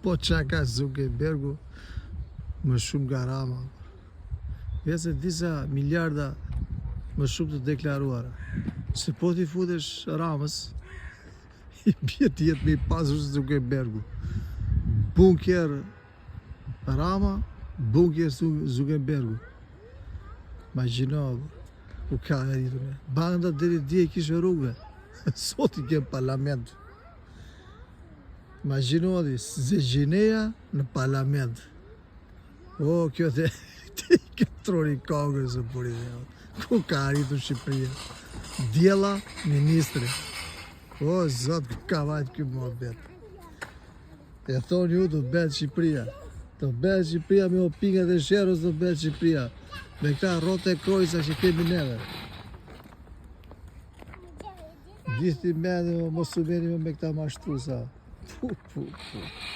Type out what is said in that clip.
Po që ka Zuckerbergu më shumë nga Rama. Vese disa miliarda më shumë të deklaruara. Se po t'i futesh Ramës, i bje t'jetë me i pasur Zuckerbergu. Bunker Rama, bunker Zuckerbergu. Imagjino, ku ka e rritur me. Banda deri dje i kishe rrugve. Sot i kem parlament. Imagjino di, Zegjineja në parlament. O, kjo te troni Kongres e Purin. Ku ka arritur Shqipëria? Djela ministri. O, zot, ku ka vajtë kjo mohabet. E thonë ju, do të bëhet Shqipëria. Do bëhet Shqipëria me opingat e sherës, do bëhet Shqipëria. Me këta rote e krojsa që kemi neve. Gjithi me dhe mos u veni me këta mashtrusa.